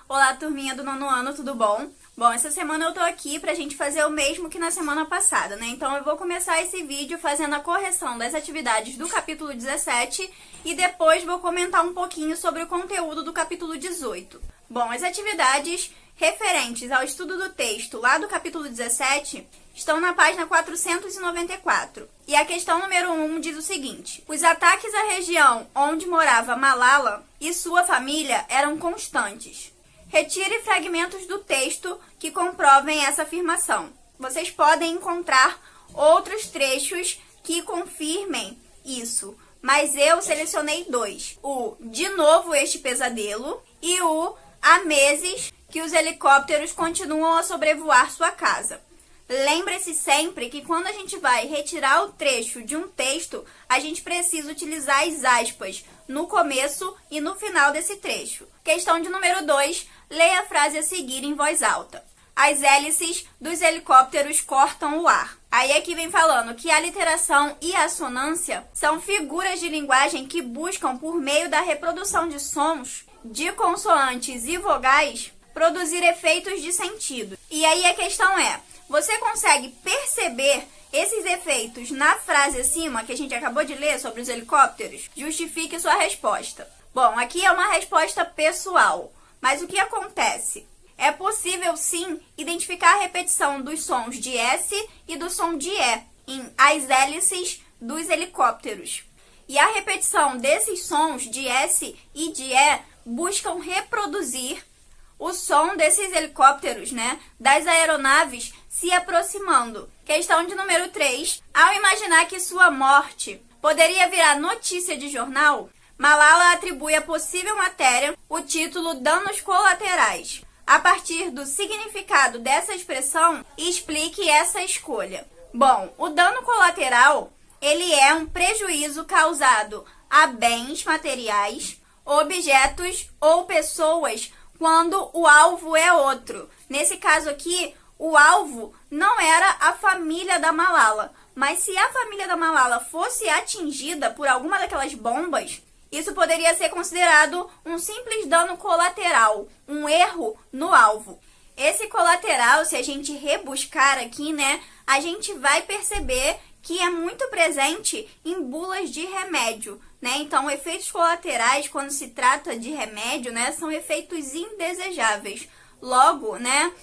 Olá, turminha do nono ano, tudo bom? Bom, essa semana eu tô aqui pra gente fazer o mesmo que na semana passada, né? Então eu vou começar esse vídeo fazendo a correção das atividades do capítulo 17 e depois vou comentar um pouquinho sobre o conteúdo do capítulo 18. Bom, as atividades referentes ao estudo do texto lá do capítulo 17 estão na página 494. E a questão número 1 diz o seguinte: os ataques à região onde morava Malala e sua família eram constantes. Retire fragmentos do texto que comprovem essa afirmação. Vocês podem encontrar outros trechos que confirmem isso, mas eu selecionei dois: o "de novo este pesadelo" e o "há meses que os helicópteros continuam a sobrevoar sua casa". Lembre-se sempre que quando a gente vai retirar o trecho de um texto, a gente precisa utilizar as aspas no começo e no final desse trecho. Questão de número 2, leia a frase a seguir em voz alta. As hélices dos helicópteros cortam o ar. Aí aqui vem falando que a literação e a assonância são figuras de linguagem que buscam, por meio da reprodução de sons, de consoantes e vogais, produzir efeitos de sentido. E aí a questão é: você consegue perceber esses efeitos na frase acima que a gente acabou de ler sobre os helicópteros? Justifique sua resposta. Bom, aqui é uma resposta pessoal, mas o que acontece? É possível sim identificar a repetição dos sons de S e do som de E em as hélices dos helicópteros. E a repetição desses sons de S e de E buscam reproduzir o som desses helicópteros, das aeronaves se aproximando. Questão de número 3. Ao imaginar que sua morte poderia virar notícia de jornal, Malala atribui à possível matéria o título "Danos Colaterais". A partir do significado dessa expressão, explique essa escolha. Bom, o dano colateral, ele é um prejuízo causado a bens materiais, objetos ou pessoas quando o alvo é outro. Nesse caso aqui, o alvo não era a família da Malala, mas se a família da Malala fosse atingida por alguma daquelas bombas, isso poderia ser considerado um simples dano colateral, um erro no alvo. Esse colateral, se a gente rebuscar aqui, a gente vai perceber que é muito presente em bulas de remédio, Então, efeitos colaterais, quando se trata de remédio, são efeitos indesejáveis. Logo,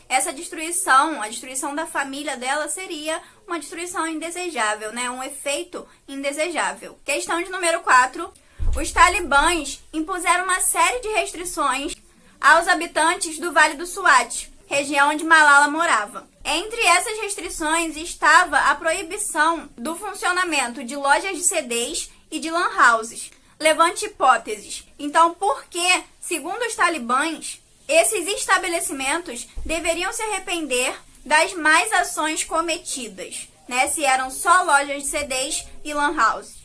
essa destruição, a destruição da família dela seria uma destruição indesejável, um efeito indesejável. Questão de número 4. Os talibãs impuseram uma série de restrições aos habitantes do Vale do Swat, região onde Malala morava. Entre essas restrições estava a proibição do funcionamento de lojas de CDs e de lan houses. Levante hipóteses. Então, por que, segundo os talibãs, esses estabelecimentos deveriam se arrepender das más ações cometidas, se eram só lojas de CDs e lan houses?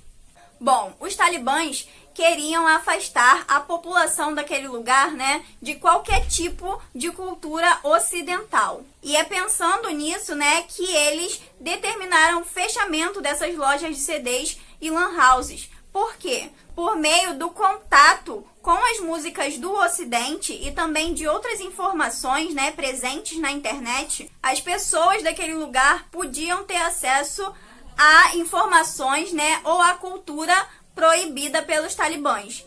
Bom, os talibãs queriam afastar a população daquele lugar, de qualquer tipo de cultura ocidental. E é pensando nisso, que eles determinaram o fechamento dessas lojas de CDs e lan houses. Por quê? Por meio do contato com as músicas do Ocidente e também de outras informações, presentes na internet, as pessoas daquele lugar podiam ter acesso a informações, ou a cultura proibida pelos talibãs,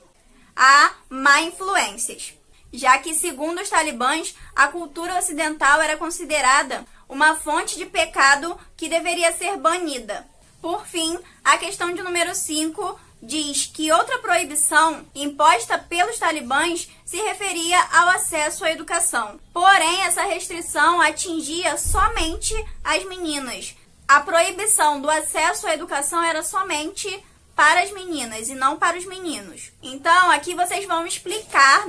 a má influências, já que, segundo os talibãs, a cultura ocidental era considerada uma fonte de pecado que deveria ser banida. Por fim, a questão de número 5 diz que outra proibição imposta pelos talibãs se referia ao acesso à educação. Porém, essa restrição atingia somente as meninas. A proibição do acesso à educação era somente para as meninas e não para os meninos. Então, aqui vocês vão explicar,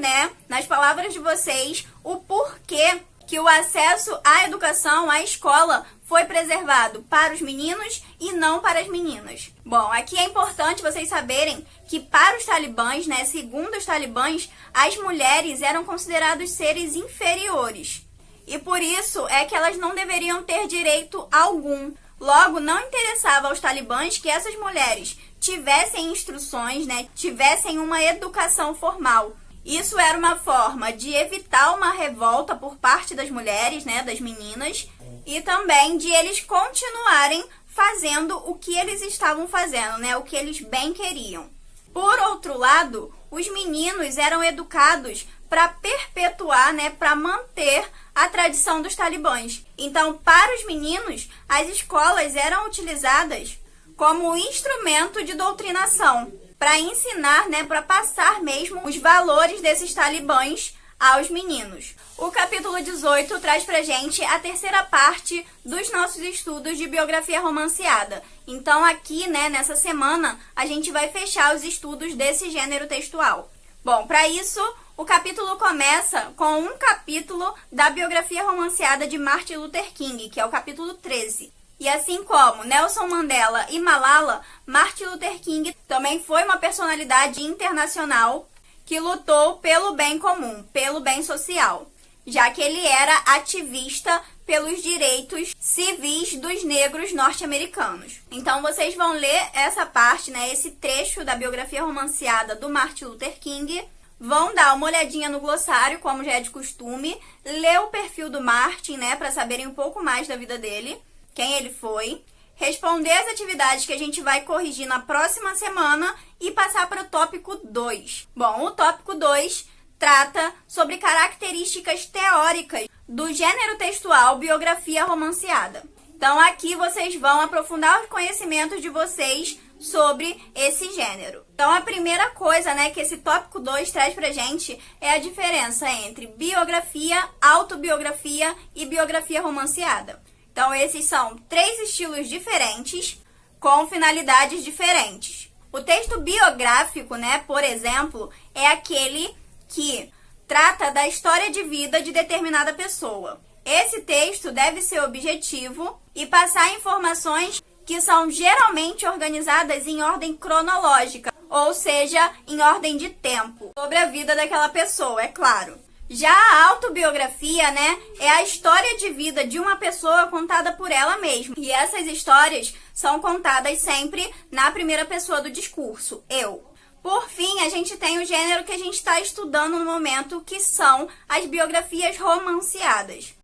nas palavras de vocês, o porquê que o acesso à educação, à escola, foi preservado para os meninos e não para as meninas. Bom, aqui é importante vocês saberem que para os talibãs, segundo os talibãs, as mulheres eram consideradas seres inferiores. E por isso é que elas não deveriam ter direito algum. Logo, não interessava aos talibãs que essas mulheres tivessem instruções, tivessem uma educação formal. Isso era uma forma de evitar uma revolta por parte das mulheres, né, das meninas, e também de eles continuarem fazendo o que eles estavam fazendo, né, o que eles bem queriam. Por outro lado, os meninos eram educados para perpetuar, né, para manter a tradição dos talibãs. Então, para os meninos, as escolas eram utilizadas como instrumento de doutrinação, para ensinar, né, para passar mesmo os valores desses talibãs aos meninos. O capítulo 18 traz pra gente a terceira parte dos nossos estudos de biografia romanceada. Então aqui, né, nessa semana, a gente vai fechar os estudos desse gênero textual. Bom, para isso, o capítulo começa com um capítulo da biografia romanceada de Martin Luther King, que é o capítulo 13. E assim como Nelson Mandela e Malala, Martin Luther King também foi uma personalidade internacional que lutou pelo bem comum, pelo bem social, já que ele era ativista pelos direitos civis dos negros norte-americanos. Então vocês vão ler essa parte, né, esse trecho da biografia romanceada do Martin Luther King, vão dar uma olhadinha no glossário, como já é de costume, ler o perfil do Martin, né, para saberem um pouco mais da vida dele, quem ele foi, responder as atividades que a gente vai corrigir na próxima semana e passar para o tópico 2. Bom, o tópico 2 trata sobre características teóricas do gênero textual biografia romanceada. Então aqui vocês vão aprofundar os conhecimentos de vocês sobre esse gênero. Então a primeira coisa, né, que esse tópico 2 traz pra gente é a diferença entre biografia, autobiografia e biografia romanceada. Então, esses são 3 estilos diferentes, com finalidades diferentes. O texto biográfico, né, por exemplo, é aquele que trata da história de vida de determinada pessoa. Esse texto deve ser objetivo e passar informações que são geralmente organizadas em ordem cronológica, ou seja, em ordem de tempo, sobre a vida daquela pessoa, é claro. Já a autobiografia, né, é a história de vida de uma pessoa contada por ela mesma. E essas histórias são contadas sempre na primeira pessoa do discurso, eu. Por fim, a gente tem o gênero que a gente está estudando no momento, que são as biografias romanceadas.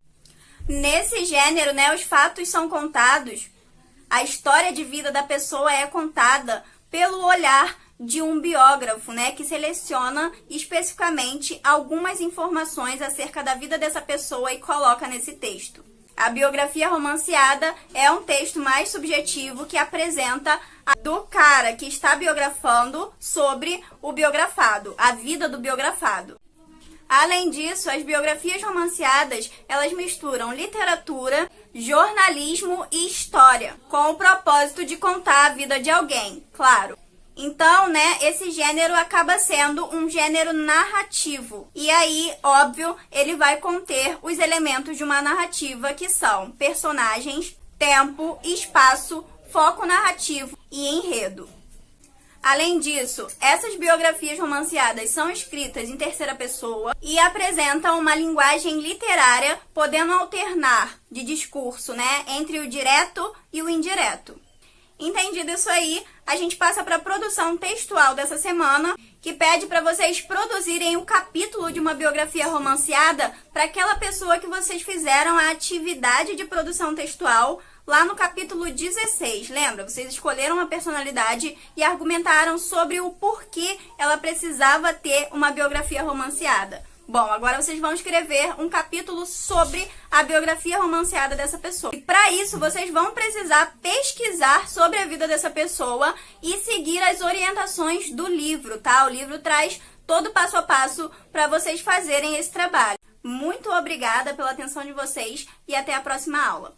Nesse gênero, né, os fatos são contados, a história de vida da pessoa é contada pelo olhar de um biógrafo, né, que seleciona especificamente algumas informações acerca da vida dessa pessoa e coloca nesse texto. A biografia romanceada é um texto mais subjetivo que apresenta a do cara que está biografando sobre o biografado, a vida do biografado. Além disso, as biografias romanceadas, elas misturam literatura, jornalismo e história, com o propósito de contar a vida de alguém, claro. Então, né, esse gênero acaba sendo um gênero narrativo. E aí, óbvio, ele vai conter os elementos de uma narrativa que são personagens, tempo, espaço, foco narrativo e enredo. Além disso, essas biografias romanceadas são escritas em terceira pessoa e apresentam uma linguagem literária, podendo alternar de discurso, né, entre o direto e o indireto. Entendido isso aí, a gente passa para a produção textual dessa semana, que pede para vocês produzirem um capítulo de uma biografia romanceada para aquela pessoa que vocês fizeram a atividade de produção textual lá no capítulo 16. Lembra? Vocês escolheram uma personalidade e argumentaram sobre o porquê ela precisava ter uma biografia romanceada. Bom, agora vocês vão escrever um capítulo sobre a biografia romanceada dessa pessoa. E para isso, vocês vão precisar pesquisar sobre a vida dessa pessoa e seguir as orientações do livro, tá? O livro traz todo passo a passo para vocês fazerem esse trabalho. Muito obrigada pela atenção de vocês e até a próxima aula.